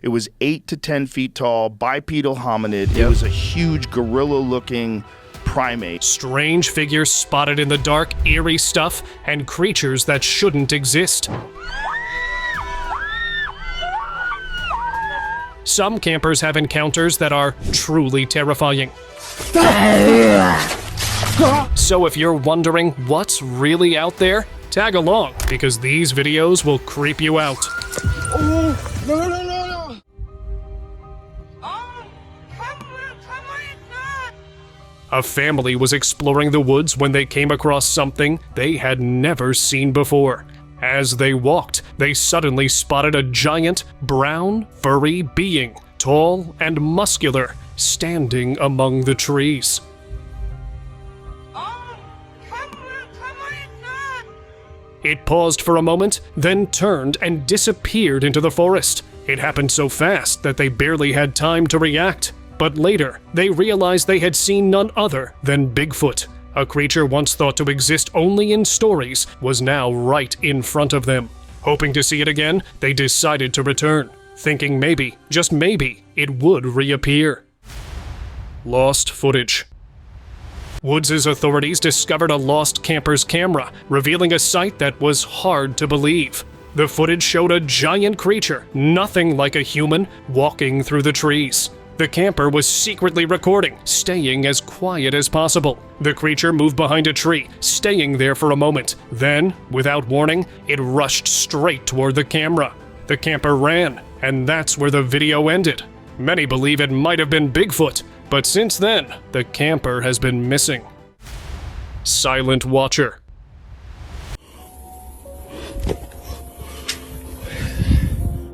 It was 8 to 10 feet tall, bipedal hominid. It was a huge gorilla-looking primate. Strange figures spotted in the dark, eerie stuff, and creatures that shouldn't exist. Some campers have encounters that are truly terrifying. So if you're wondering what's really out there, tag along, because these videos will creep you out. Oh, no. A family was exploring the woods when they came across something they had never seen before. As they walked, they suddenly spotted a giant, brown, furry being, tall and muscular, standing among the trees. It paused for a moment, then turned and disappeared into the forest. It happened so fast that they barely had time to react. But later, they realized they had seen none other than Bigfoot. A creature once thought to exist only in stories was now right in front of them. Hoping to see it again, they decided to return, thinking maybe, just maybe, it would reappear. Lost footage. Woods' authorities discovered a lost camper's camera, revealing a sight that was hard to believe. The footage showed a giant creature, nothing like a human, walking through the trees. The camper was secretly recording, staying as quiet as possible. The creature moved behind a tree, staying there for a moment. Then, without warning, it rushed straight toward the camera. The camper ran, and that's where the video ended. Many believe it might have been Bigfoot, but since then, the camper has been missing. Silent Watcher.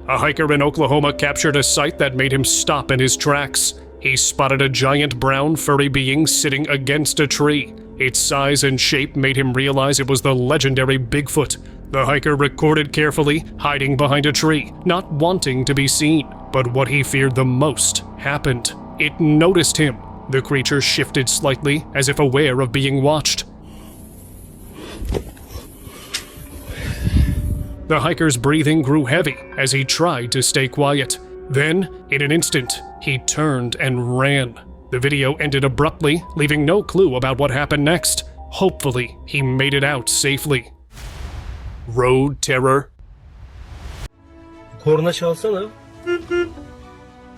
A hiker in Oklahoma captured a sight that made him stop in his tracks. He spotted a giant brown furry being sitting against a tree. Its size and shape made him realize it was the legendary Bigfoot. The hiker recorded carefully, hiding behind a tree, not wanting to be seen. But what he feared the most happened. It noticed him. The creature shifted slightly, as if aware of being watched. The hiker's breathing grew heavy as he tried to stay quiet. Then, in an instant, he turned and ran. The video ended abruptly, leaving no clue about what happened next. Hopefully, he made it out safely. Road terror. Korna çalsana.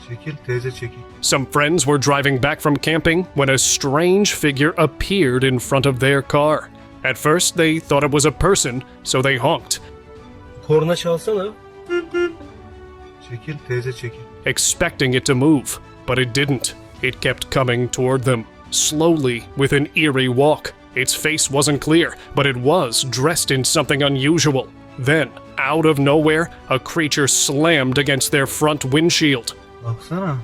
Çekil, teyze çekil. Some friends were driving back from camping when a strange figure appeared in front of their car. At first, they thought it was a person, so they honked. Korna çalsana. Çekil, teyze çekil. Expecting it to move, but it didn't. It kept coming toward them, slowly, with an eerie walk. Its face wasn't clear, but it was dressed in something unusual. Then, out of nowhere, a creature slammed against their front windshield. Baksana.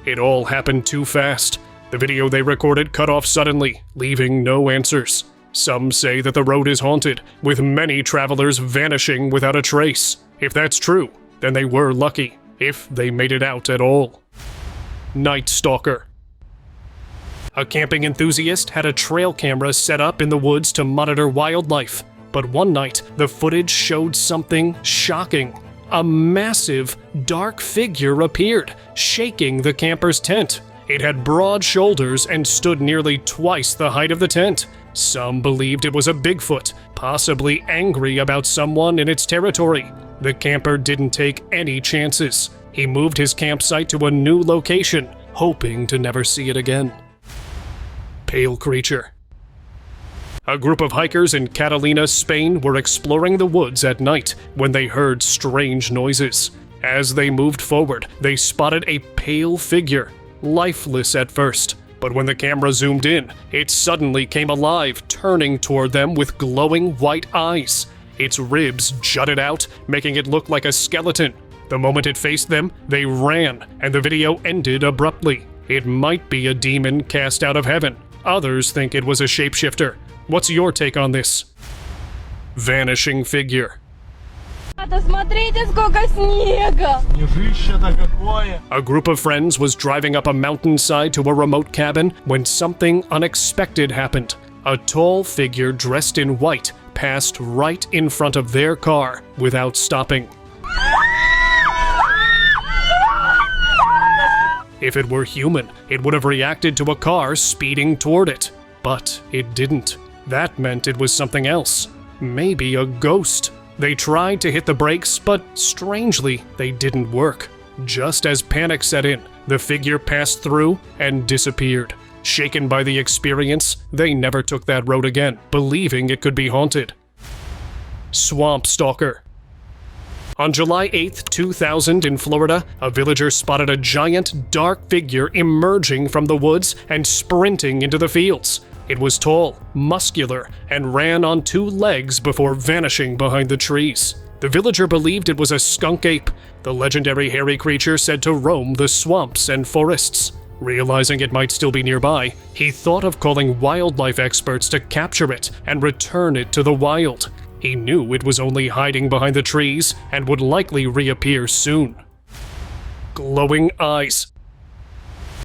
It all happened too fast. The video they recorded cut off suddenly, leaving no answers. Some say that the road is haunted, with many travelers vanishing without a trace. If that's true, then they were lucky, if they made it out at all. Night Stalker. A camping enthusiast had a trail camera set up in the woods to monitor wildlife. But one night, the footage showed something shocking. A massive, dark figure appeared, shaking the camper's tent. It had broad shoulders and stood nearly twice the height of the tent. Some believed it was a Bigfoot, possibly angry about someone in its territory. The camper didn't take any chances. He moved his campsite to a new location, hoping to never see it again. Pale creature. A group of hikers in Catalina, Spain were exploring the woods at night when they heard strange noises. As they moved forward, they spotted a pale figure, lifeless at first. But when the camera zoomed in, it suddenly came alive, turning toward them with glowing white eyes. Its ribs jutted out, making it look like a skeleton. The moment it faced them, they ran, and the video ended abruptly. It might be a demon cast out of heaven. Others think it was a shapeshifter. What's your take on this? Vanishing figure. A group of friends was driving up a mountainside to a remote cabin when something unexpected happened. A tall figure dressed in white passed right in front of their car without stopping. If it were human, it would have reacted to a car speeding toward it. But it didn't. That meant it was something else. Maybe a ghost. They tried to hit the brakes, but strangely, they didn't work. Just as panic set in, the figure passed through and disappeared. Shaken by the experience, they never took that road again, believing it could be haunted. Swamp Stalker. On July 8, 2000 in Florida, a villager spotted a giant, dark figure emerging from the woods and sprinting into the fields. It was tall, muscular, and ran on 2 legs before vanishing behind the trees. The villager believed it was a skunk ape, the legendary hairy creature said to roam the swamps and forests. Realizing it might still be nearby, he thought of calling wildlife experts to capture it and return it to the wild. He knew it was only hiding behind the trees and would likely reappear soon. Glowing eyes.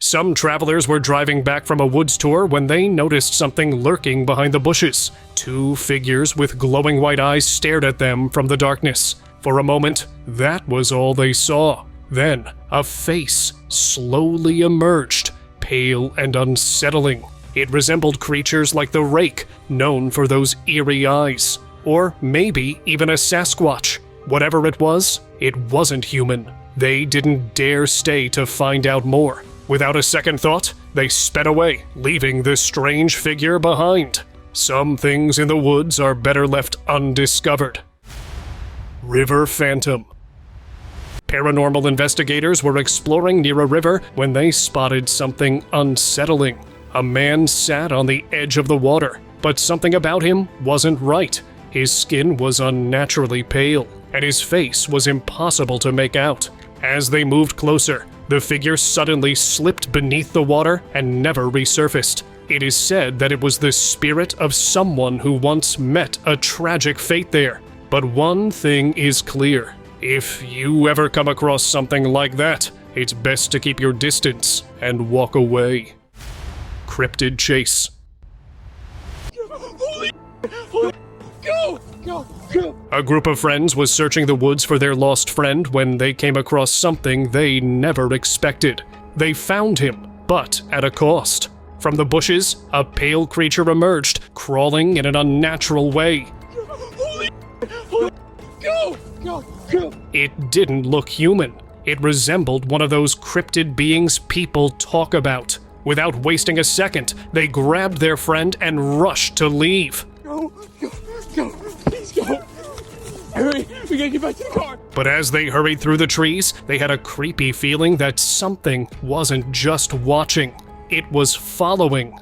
Some travelers were driving back from a woods tour when they noticed something lurking behind the bushes. 2 figures with glowing white eyes stared at them from the darkness. For a moment, that was all they saw. Then, a face slowly emerged, pale and unsettling. It resembled creatures like the rake, known for those eerie eyes. Or maybe even a Sasquatch. Whatever it wasn't human. They didn't dare stay to find out more. Without a second thought, they sped away, leaving this strange figure behind. Some things in the woods are better left undiscovered. River Phantom. Paranormal investigators were exploring near a river when they spotted something unsettling. A man sat on the edge of the water, but something about him wasn't right. His skin was unnaturally pale, and his face was impossible to make out. As they moved closer, the figure suddenly slipped beneath the water and never resurfaced. It is said that it was the spirit of someone who once met a tragic fate there. But one thing is clear. If you ever come across something like that, it's best to keep your distance and walk away. Cryptid chase. Go! A group of friends was searching the woods for their lost friend when they came across something they never expected. They found him, but at a cost. From the bushes, a pale creature emerged, crawling in an unnatural way. Go! It didn't look human. It resembled one of those cryptid beings people talk about. Without wasting a second, they grabbed their friend and rushed to leave. Go, please go. Hurry, we gotta get back to the car. But as they hurried through the trees, they had a creepy feeling that something wasn't just watching. It was following.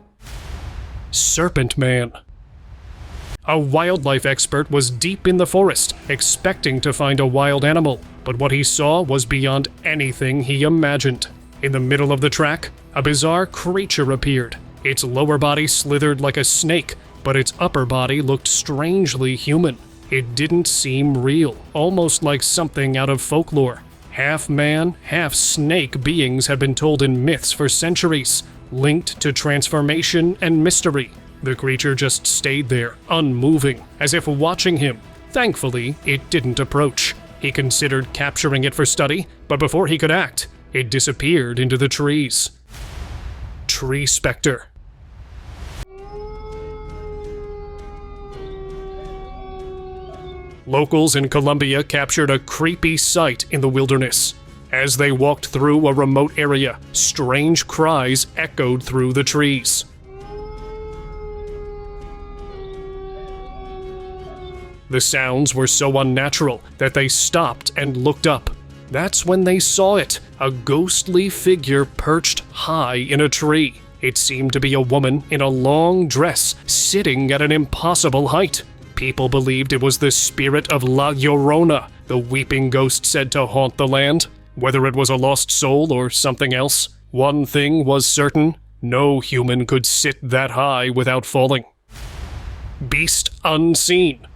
Serpent Man. A wildlife expert was deep in the forest, expecting to find a wild animal, but what he saw was beyond anything he imagined. In the middle of the track, a bizarre creature appeared. Its lower body slithered like a snake, but its upper body looked strangely human. It didn't seem real, almost like something out of folklore. Half man, half snake beings had been told in myths for centuries, linked to transformation and mystery. The creature just stayed there, unmoving, as if watching him. Thankfully, it didn't approach. He considered capturing it for study, but before he could act, it disappeared into the trees. Tree Spectre. Locals in Colombia captured a creepy sight in the wilderness. As they walked through a remote area, strange cries echoed through the trees. The sounds were so unnatural that they stopped and looked up. That's when they saw it, a ghostly figure perched high in a tree. It seemed to be a woman in a long dress, sitting at an impossible height. People believed it was the spirit of La Llorona, the weeping ghost said to haunt the land. Whether it was a lost soul or something else, one thing was certain: no human could sit that high without falling. Beast Unseen.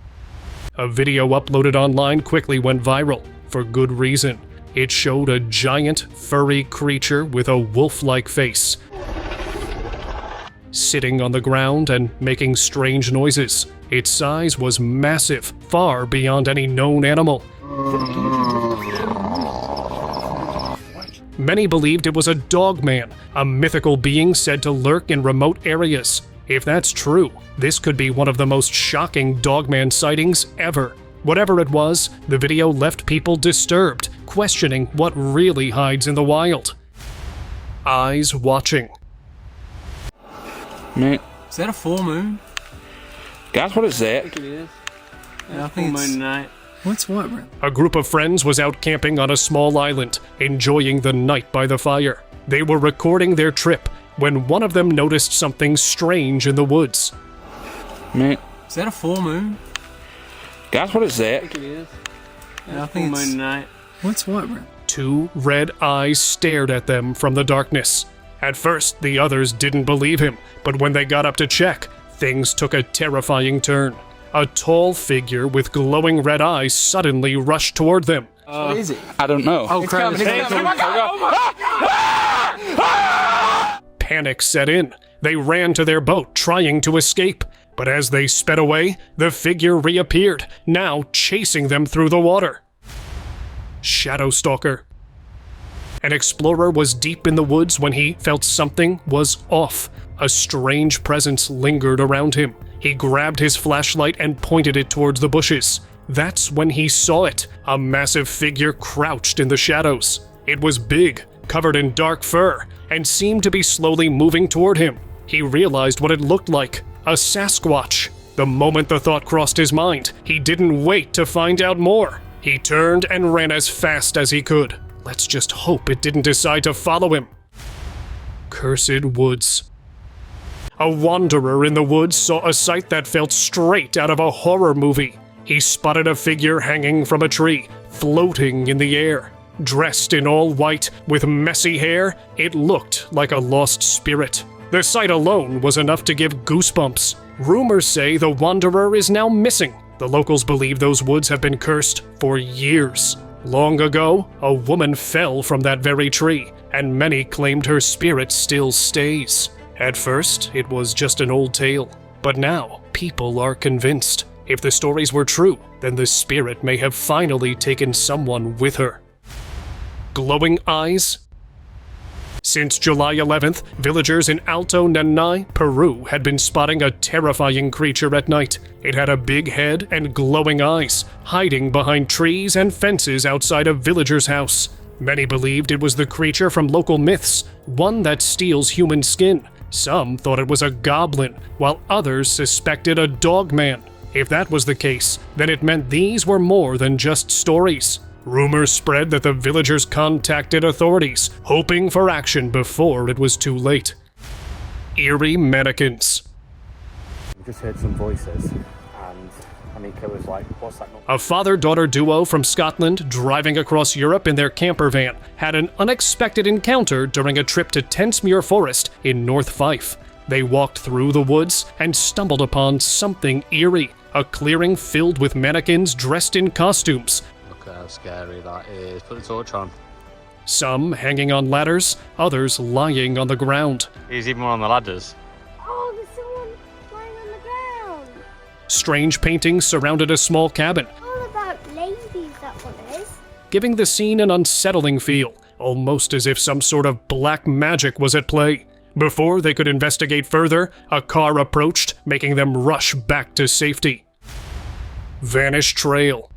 A video uploaded online quickly went viral, for good reason. It showed a giant, furry creature with a wolf-like face, sitting on the ground and making strange noises. Its size was massive, far beyond any known animal. Many believed it was a dogman, a mythical being said to lurk in remote areas. If that's true, this could be one of the most shocking dogman sightings ever. Whatever it was, the video left people disturbed, questioning what really hides in the wild. Eyes watching. Mate, Is that a full moon? guys, what is that? It is. Yeah, I think it's... night. What's what, bro? A group of friends was out camping on a small island, enjoying the night by the fire. They were recording their trip when one of them noticed something strange in the woods. Mate, Is that a full moon? guys, what is that? It is. Yeah, I think it's... night. What's what, bro? Two red eyes stared at them from the darkness. At first, the others didn't believe him, but when they got up to check, things took a terrifying turn. A tall figure with glowing red eyes suddenly rushed toward them. What is it? I don't know. Oh, crap. It's coming. Panic set in. They ran to their boat, trying to escape. But as they sped away, the figure reappeared, now chasing them through the water. Shadow Stalker. An explorer was deep in the woods when he felt something was off. A strange presence lingered around him. He grabbed his flashlight and pointed it towards the bushes. That's when he saw it, a massive figure crouched in the shadows. It was big, covered in dark fur, and seemed to be slowly moving toward him. He realized what it looked like, a Sasquatch. The moment the thought crossed his mind, he didn't wait to find out more. He turned and ran as fast as he could. Let's just hope it didn't decide to follow him. Cursed woods. A wanderer in the woods saw a sight that felt straight out of a horror movie. He spotted a figure hanging from a tree, floating in the air. Dressed in all white, with messy hair, it looked like a lost spirit. The sight alone was enough to give goosebumps. Rumors say the wanderer is now missing. The locals believe those woods have been cursed for years. Long ago, a woman fell from that very tree, and many claimed her spirit still stays. At first, it was just an old tale, but now people are convinced. If the stories were true, then the spirit may have finally taken someone with her. Glowing eyes? Since July 11th, villagers in Alto Nanay, Peru had been spotting a terrifying creature at night. It had a big head and glowing eyes, hiding behind trees and fences outside a villager's house. Many believed it was the creature from local myths, one that steals human skin. Some thought it was a goblin, while others suspected a dogman. If that was the case, then it meant these were more than just stories. Rumors spread that the villagers contacted authorities, hoping for action before it was too late. Eerie Mannequins. We just heard some voices, and Anika was like, what's that? A father-daughter duo from Scotland driving across Europe in their camper van had an unexpected encounter during a trip to Tensmuir Forest in North Fife. They walked through the woods and stumbled upon something eerie, a clearing filled with mannequins dressed in costumes. Look at how scary that is. Put the torch on. Some hanging on ladders, others lying on the ground. He's even more on the ladders. Oh, there's someone lying on the ground. Strange paintings surrounded a small cabin, All about ladies, that one is. giving the scene an unsettling feel, almost as if some sort of black magic was at play. Before they could investigate further, a car approached, making them rush back to safety. Vanished Trail.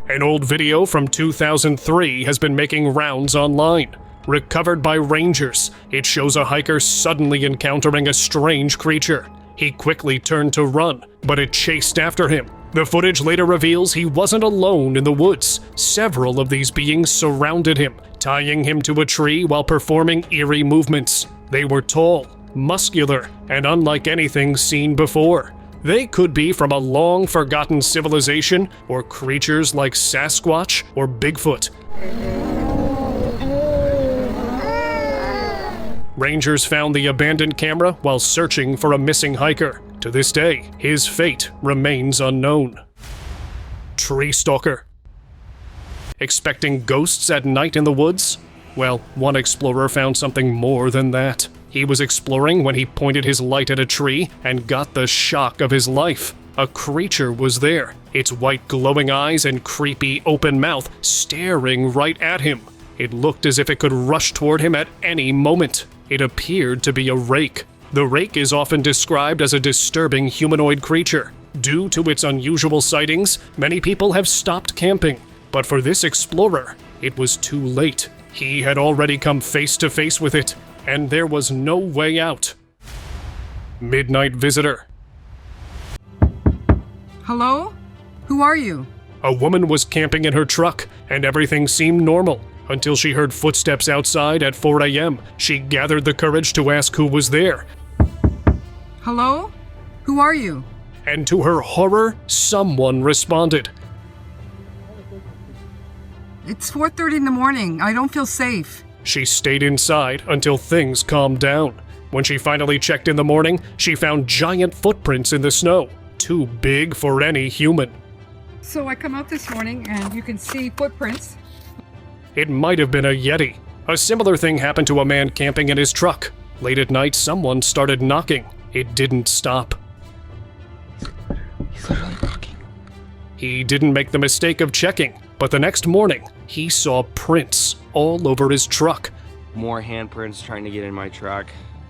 An old video from 2003 has been making rounds online. Recovered by rangers, it shows a hiker suddenly encountering a strange creature. He quickly turned to run, but it chased after him. The footage later reveals he wasn't alone in the woods. Several of these beings surrounded him, tying him to a tree while performing eerie movements. They were tall, muscular, and unlike anything seen before. They could be from a long-forgotten civilization, or creatures like Sasquatch or Bigfoot. Rangers found the abandoned camera while searching for a missing hiker. To this day, his fate remains unknown. Tree Stalker. Expecting ghosts at night in the woods? Well, one explorer found something more than that. He was exploring when he pointed his light at a tree and got the shock of his life. A creature was there, its white glowing eyes and creepy open mouth staring right at him. It looked as if it could rush toward him at any moment. It appeared to be a rake. The rake is often described as a disturbing humanoid creature. Due to its unusual sightings, many people have stopped camping. But for this explorer, it was too late. He had already come face to face with it, and there was no way out. Midnight visitor. Hello? Who are you? A woman was camping in her truck, and everything seemed normal, until she heard footsteps outside at 4 a.m. She gathered the courage to ask who was there. Hello? Who are you? And to her horror, someone responded. It's 4:30 in the morning. I don't feel safe. She stayed inside until things calmed down. When she finally checked in the morning, she found giant footprints in the snow, too big for any human. So I come out this morning and you can see footprints. It might have been a Yeti. A similar thing happened to a man camping in his truck. Late at night, someone started knocking. It didn't stop. He's literally knocking. He didn't make the mistake of checking, but the next morning, he saw prints all over his truck, More handprints trying to get in my truck.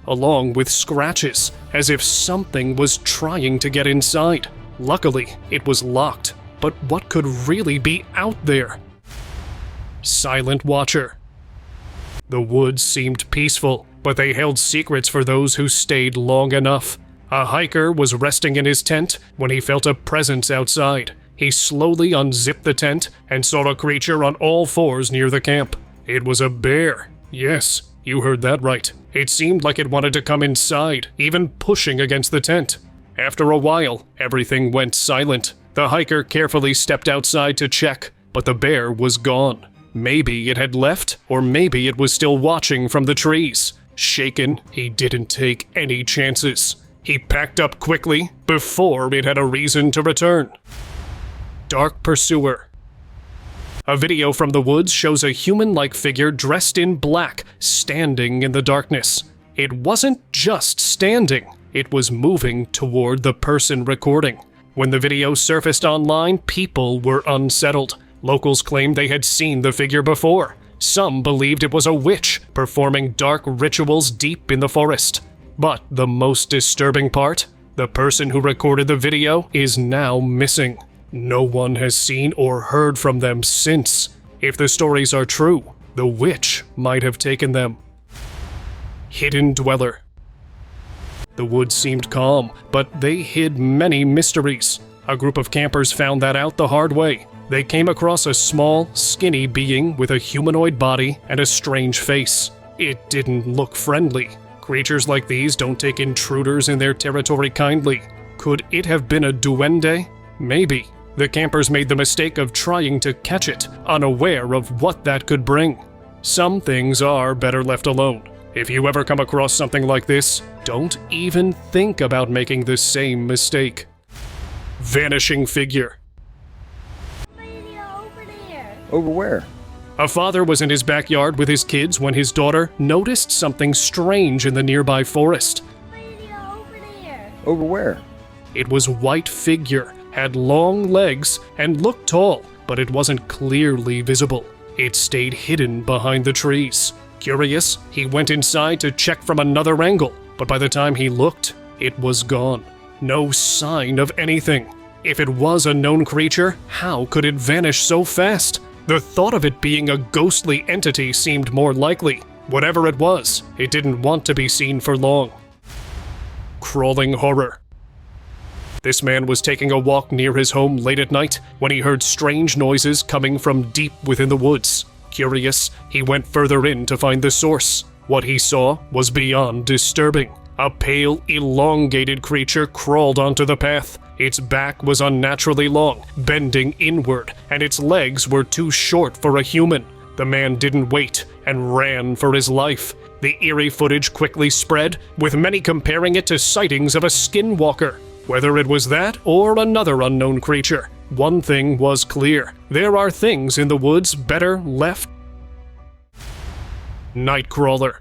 along with scratches, as if something was trying to get inside. Luckily, it was locked, but what could really be out there? Silent Watcher. The woods seemed peaceful, but they held secrets for those who stayed long enough. A hiker was resting in his tent when he felt a presence outside. He slowly unzipped the tent and saw a creature on all fours near the camp. It was a bear. Yes, you heard that right. It seemed like it wanted to come inside, even pushing against the tent. After a while, everything went silent. The hiker carefully stepped outside to check, but the bear was gone. Maybe it had left, or maybe it was still watching from the trees. Shaken, he didn't take any chances. He packed up quickly before it had a reason to return. Dark Pursuer. A video from the woods shows a human-like figure dressed in black, standing in the darkness. It wasn't just standing, it was moving toward the person recording. When the video surfaced online, people were unsettled. Locals claimed they had seen the figure before. Some believed it was a witch performing dark rituals deep in the forest. But the most disturbing part? The person who recorded the video is now missing. No one has seen or heard from them since. If the stories are true, the witch might have taken them. Hidden Dweller. The woods seemed calm, but they hid many mysteries. A group of campers found that out the hard way. They came across a small, skinny being with a humanoid body and a strange face. It didn't look friendly. Creatures like these don't take intruders in their territory kindly. Could it have been a duende? Maybe. The campers made the mistake of trying to catch it, unaware of what that could bring. Some things are better left alone. If you ever come across something like this, don't even think about making the same mistake. Vanishing Figure. Over where? A father was in his backyard with his kids when his daughter noticed something strange in the nearby forest. Over where? It was white figure, had long legs, and looked tall, but it wasn't clearly visible. It stayed hidden behind the trees. Curious, he went inside to check from another angle, but by the time he looked, it was gone. No sign of anything. If it was a known creature, how could it vanish so fast? The thought of it being a ghostly entity seemed more likely. Whatever it was, it didn't want to be seen for long. Crawling Horror. This man was taking a walk near his home late at night when he heard strange noises coming from deep within the woods. Curious, he went further in to find the source. What he saw was beyond disturbing. A pale, elongated creature crawled onto the path. Its back was unnaturally long, bending inward, and its legs were too short for a human. The man didn't wait and ran for his life. The eerie footage quickly spread, with many comparing it to sightings of a skinwalker. Whether it was that or another unknown creature, one thing was clear. There are things in the woods better left. Nightcrawler.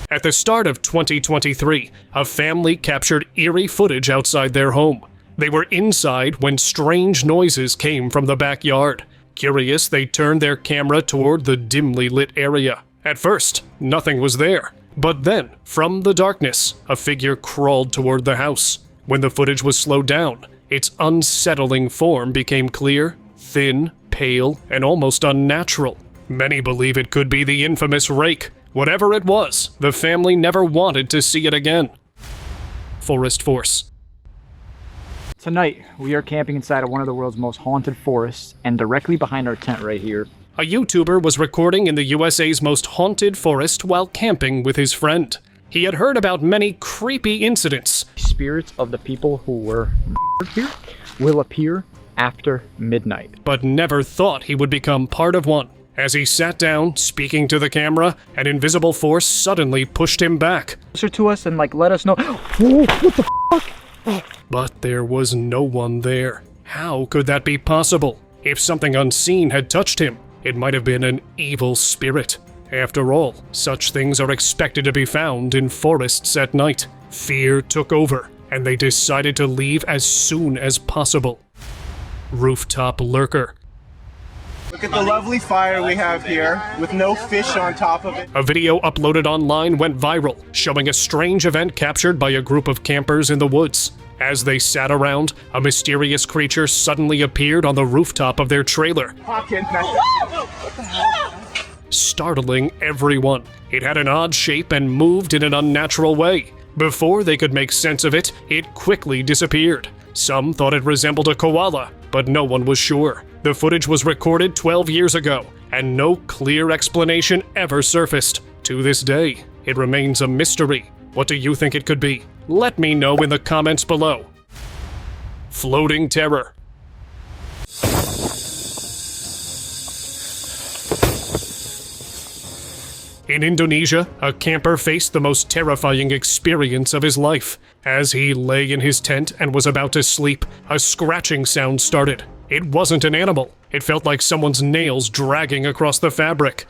At the start of 2023, a family captured eerie footage outside their home. They were inside when strange noises came from the backyard. Curious, they turned their camera toward the dimly lit area. At first, nothing was there. But then, from the darkness, a figure crawled toward the house. When the footage was slowed down, its unsettling form became clear, thin, pale, and almost unnatural. Many believe it could be the infamous rake. Whatever it was, the family never wanted to see it again. Forest Force. Tonight, we are camping inside of one of the world's most haunted forests, and directly behind our tent right here. A YouTuber was recording in the USA's most haunted forest while camping with his friend. He had heard about many creepy incidents. Spirits of the people who were here will appear after midnight. But never thought he would become part of one. As he sat down, speaking to the camera, an invisible force suddenly pushed him back. Closer to us and let us know. Whoa, what the fuck? But there was no one there. How could that be possible? If something unseen had touched him, it might have been an evil spirit. After all, such things are expected to be found in forests at night. Fear took over, and they decided to leave as soon as possible. Rooftop lurker. Look at the lovely fire we have here, with no fish on top of it. A video uploaded online went viral, showing a strange event captured by a group of campers in the woods. As they sat around, a mysterious creature suddenly appeared on the rooftop of their trailer, startling everyone. It had an odd shape and moved in an unnatural way. Before they could make sense of it, it quickly disappeared. Some thought it resembled a koala, but no one was sure. The footage was recorded 12 years ago, and no clear explanation ever surfaced. To this day, it remains a mystery. What do you think it could be? Let me know in the comments below. Floating terror. In Indonesia, a camper faced the most terrifying experience of his life. As he lay in his tent and was about to sleep, a scratching sound started. It wasn't an animal. It felt like someone's nails dragging across the fabric.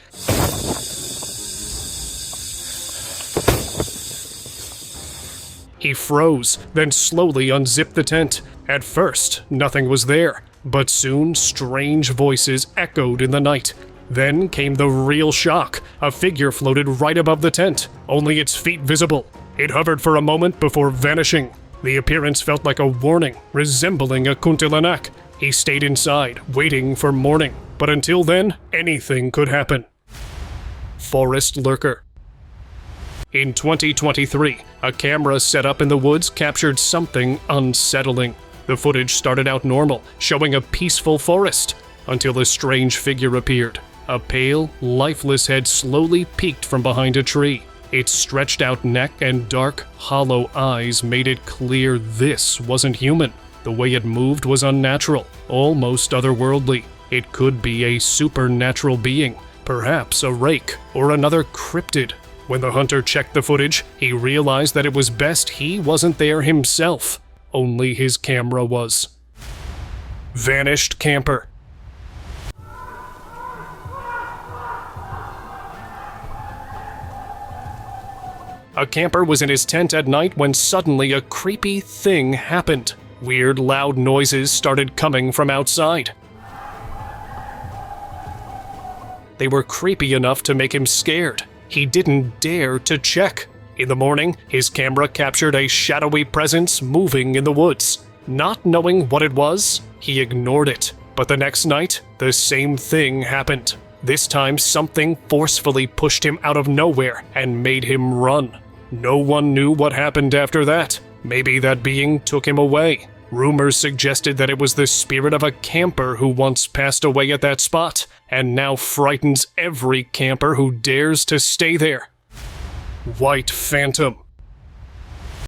He froze, then slowly unzipped the tent. At first, nothing was there, but soon strange voices echoed in the night. Then came the real shock. A figure floated right above the tent, only its feet visible. It hovered for a moment before vanishing. The appearance felt like a warning, resembling a kuntilanak. He stayed inside, waiting for morning. But until then, anything could happen. Forest lurker. In 2023, a camera set up in the woods captured something unsettling. The footage started out normal, showing a peaceful forest, until a strange figure appeared. A pale, lifeless head slowly peeked from behind a tree. Its stretched out neck and dark, hollow eyes made it clear this wasn't human. The way it moved was unnatural, almost otherworldly. It could be a supernatural being, perhaps a rake or another cryptid. When the hunter checked the footage, he realized that it was best he wasn't there himself. Only his camera was. Vanished camper. A camper was in his tent at night when suddenly a creepy thing happened. Weird, loud noises started coming from outside. They were creepy enough to make him scared. He didn't dare to check. In the morning, his camera captured a shadowy presence moving in the woods. Not knowing what it was, he ignored it. But the next night, the same thing happened. This time, something forcefully pushed him out of nowhere and made him run. No one knew what happened after that. Maybe that being took him away. Rumors suggested that it was the spirit of a camper who once passed away at that spot, and now frightens every camper who dares to stay there. White Phantom.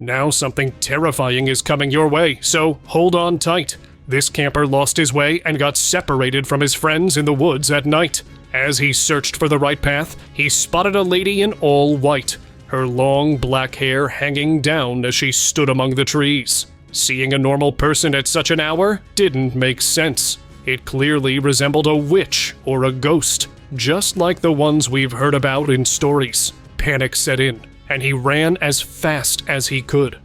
Now something terrifying is coming your way, so hold on tight. This camper lost his way and got separated from his friends in the woods at night. As he searched for the right path, he spotted a lady in all white, her long black hair hanging down as she stood among the trees. Seeing a normal person at such an hour didn't make sense. It clearly resembled a witch or a ghost, just like the ones we've heard about in stories. Panic set in, and he ran as fast as he could.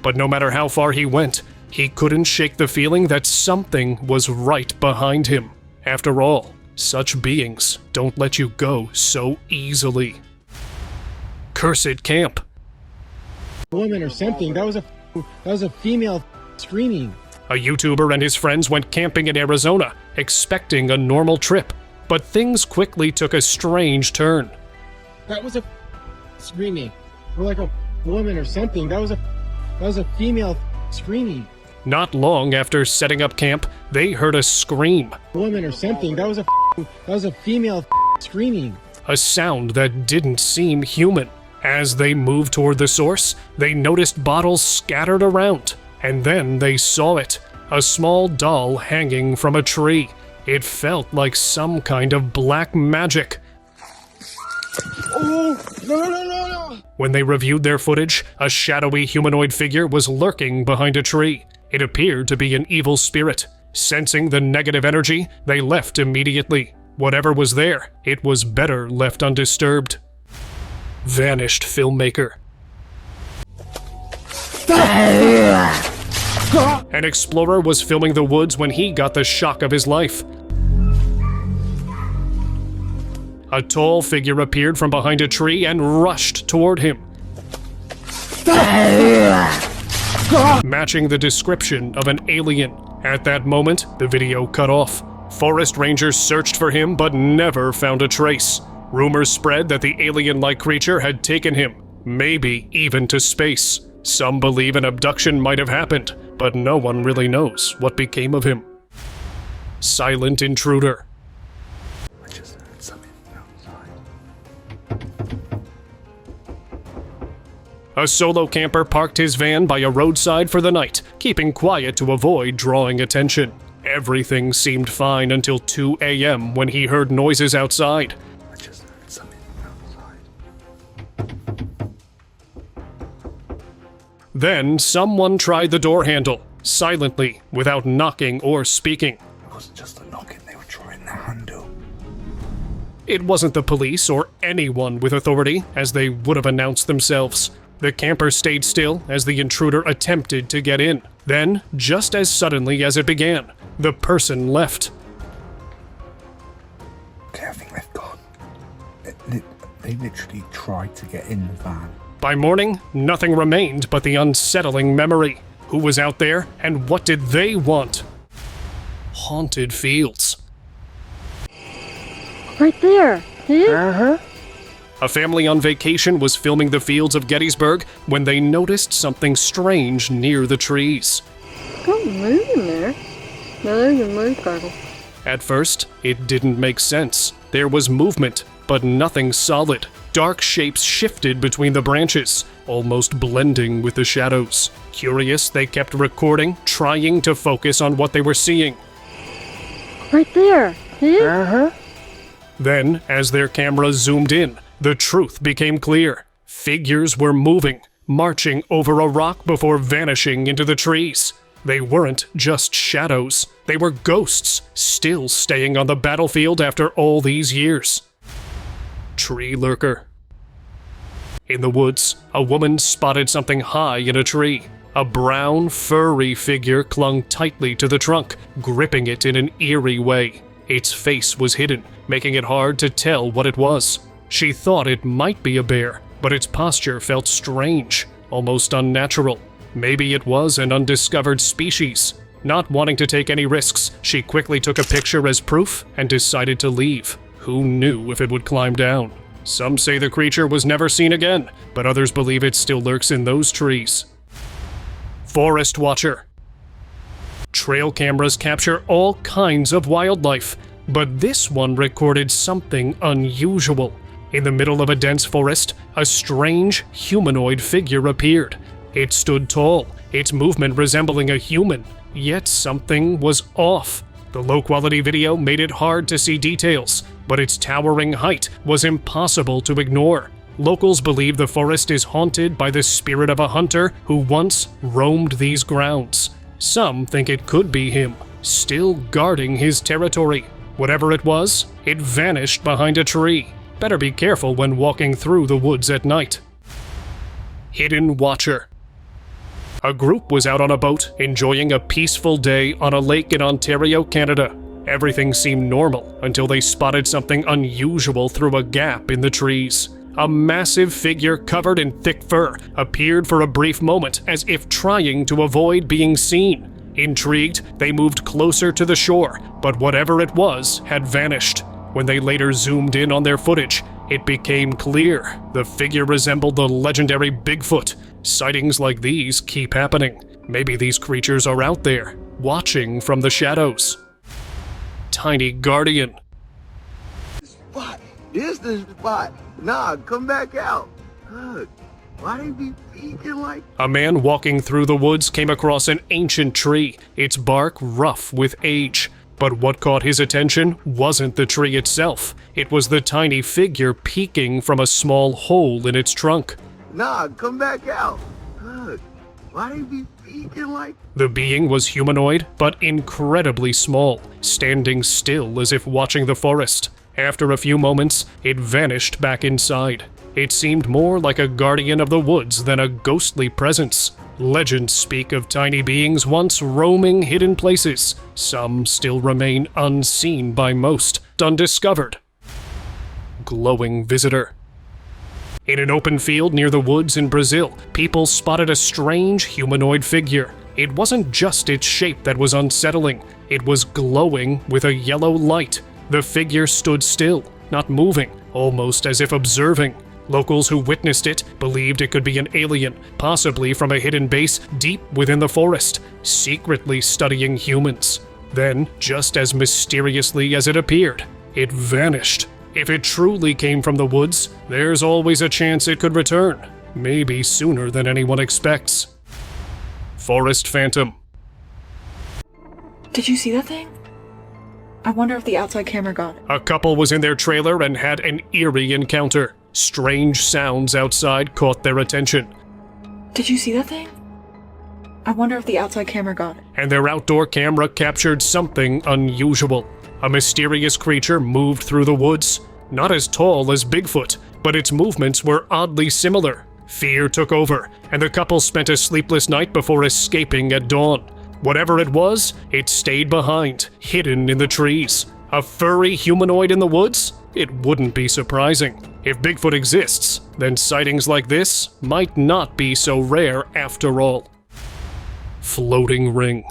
But no matter how far he went, he couldn't shake the feeling that something was right behind him. After all, such beings don't let you go so easily. Cursed camp. Woman or something. That was a female screaming. A YouTuber and his friends went camping in Arizona, expecting a normal trip. But things quickly took a strange turn. That was a screaming. Or like a woman or something. That was a female screaming. Not long after setting up camp, they heard a scream. Woman or something. That was a female screaming. A sound that didn't seem human. As they moved toward the source, they noticed bottles scattered around. And then they saw it. A small doll hanging from a tree. It felt like some kind of black magic. Oh, no. When they reviewed their footage, a shadowy humanoid figure was lurking behind a tree. It appeared to be an evil spirit. Sensing the negative energy, they left immediately. Whatever was there, it was better left undisturbed. Vanished filmmaker. An explorer was filming the woods when he got the shock of his life. A tall figure appeared from behind a tree and rushed toward him. Matching the description of an alien. At that moment, the video cut off. Forest rangers searched for him but never found a trace. Rumors spread that the alien-like creature had taken him, maybe even to space. Some believe an abduction might have happened, but no one really knows what became of him. Silent intruder. I just heard something outside. A solo camper parked his van by a roadside for the night, keeping quiet to avoid drawing attention. Everything seemed fine until 2 a.m. when he heard noises outside. I just heard something outside. Then someone tried the door handle, silently, without knocking or speaking. It wasn't just a knocking, they were trying the handle. It wasn't the police or anyone with authority, as they would have announced themselves. The camper stayed still as the intruder attempted to get in. Then, just as suddenly as it began, the person left. Okay, I think they've gone. They literally tried to get in the van. By morning, nothing remained but the unsettling memory. Who was out there, and what did they want? Haunted fields. Right there. See? A family on vacation was filming the fields of Gettysburg when they noticed something strange near the trees. Something moving there. No, there's a motorcycle. At first, it didn't make sense. There was movement, but nothing solid. Dark shapes shifted between the branches, almost blending with the shadows. Curious, they kept recording, trying to focus on what they were seeing. Right there. See? Then, as their camera zoomed in, the truth became clear. Figures were moving, marching over a rock before vanishing into the trees. They weren't just shadows. They were ghosts, still staying on the battlefield after all these years. Tree lurker. In the woods, a woman spotted something high in a tree. A brown, furry figure clung tightly to the trunk, gripping it in an eerie way. Its face was hidden, making it hard to tell what it was. She thought it might be a bear, but its posture felt strange, almost unnatural. Maybe it was an undiscovered species. Not wanting to take any risks, she quickly took a picture as proof and decided to leave. Who knew if it would climb down? Some say the creature was never seen again, but others believe it still lurks in those trees. Forest watcher. Trail cameras capture all kinds of wildlife, but this one recorded something unusual. In the middle of a dense forest, a strange humanoid figure appeared. It stood tall, its movement resembling a human, yet something was off. The low-quality video made it hard to see details, but its towering height was impossible to ignore. Locals believe the forest is haunted by the spirit of a hunter who once roamed these grounds. Some think it could be him, still guarding his territory. Whatever it was, it vanished behind a tree. Better be careful when walking through the woods at night. hidden watcher. A group was out on a boat, enjoying a peaceful day on a lake in Ontario, Canada. Everything seemed normal until they spotted something unusual through a gap in the trees. A massive figure covered in thick fur appeared for a brief moment as if trying to avoid being seen. Intrigued, they moved closer to the shore, but whatever it was had vanished. When they later zoomed in on their footage, it became clear the figure resembled the legendary Bigfoot. Sightings like these keep happening. Maybe these creatures are out there, watching from the shadows. Tiny guardian. Spot. This the spot. Nah, come back out. Look, why they be peeking like? A man walking through the woods came across an ancient tree, its bark rough with age. But what caught his attention wasn't the tree itself. It was the tiny figure peeking from a small hole in its trunk. Nah, come back out. Look, why they be peeking like? The being was humanoid, but incredibly small, standing still as if watching the forest. After a few moments, it vanished back inside. It seemed more like a guardian of the woods than a ghostly presence. Legends speak of tiny beings once roaming hidden places. Some still remain unseen by most, undiscovered. Glowing visitor. In an open field near the woods in Brazil, people spotted a strange humanoid figure. It wasn't just its shape that was unsettling. It was glowing with a yellow light. The figure stood still, not moving, almost as if observing. Locals who witnessed it believed it could be an alien, possibly from a hidden base deep within the forest, secretly studying humans. Then, just as mysteriously as it appeared, it vanished. If it truly came from the woods, there's always a chance it could return, maybe sooner than anyone expects. Forest Phantom. Did you see that thing? I wonder if the outside camera got it. A couple was in their trailer and had an eerie encounter. Strange sounds outside caught their attention. Did you see that thing? I wonder if the outside camera got it. And their outdoor camera captured something unusual. A mysterious creature moved through the woods. Not as tall as Bigfoot, but its movements were oddly similar. Fear took over, and the couple spent a sleepless night before escaping at dawn. Whatever it was, it stayed behind, hidden in the trees. A furry humanoid in the woods? It wouldn't be surprising. If Bigfoot exists, then sightings like this might not be so rare after all. Floating ring.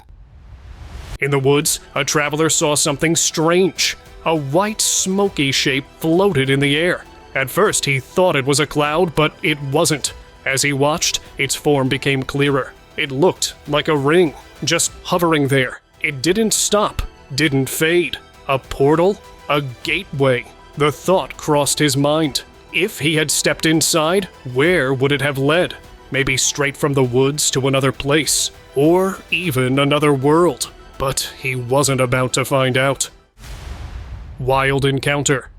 In the woods, a traveler saw something strange. A white, smoky shape floated in the air. At first, he thought it was a cloud, but it wasn't. As he watched, its form became clearer. It looked like a ring, just hovering there. It didn't stop, didn't fade. A portal? A gateway. The thought crossed his mind. If he had stepped inside, where would it have led? Maybe straight from the woods to another place, or even another world. But he wasn't about to find out. Wild encounter.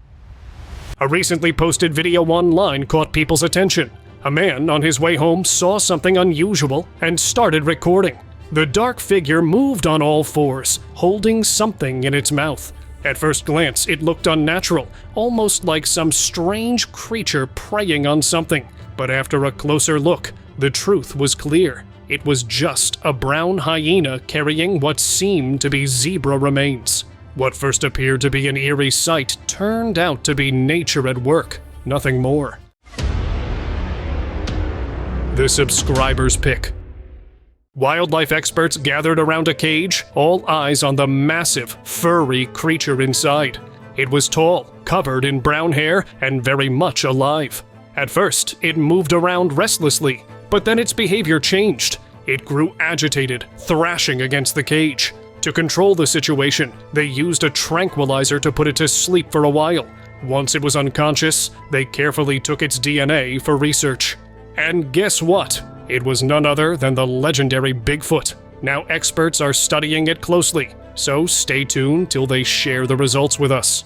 A recently posted video online caught people's attention. A man on his way home saw something unusual and started recording. The dark figure moved on all fours, holding something in its mouth. At first glance, it looked unnatural, almost like some strange creature preying on something. But after a closer look, the truth was clear. It was just a brown hyena carrying what seemed to be zebra remains. What first appeared to be an eerie sight turned out to be nature at work, nothing more. The subscriber's pick. Wildlife experts gathered around a cage, all eyes on the massive, furry creature inside. It was tall, covered in brown hair, and very much alive. At first, it moved around restlessly, but then its behavior changed. It grew agitated, thrashing against the cage. To control the situation, they used a tranquilizer to put it to sleep for a while. Once it was unconscious, they carefully took its DNA for research. And guess what? It was none other than the legendary Bigfoot. Now experts are studying it closely, so stay tuned till they share the results with us.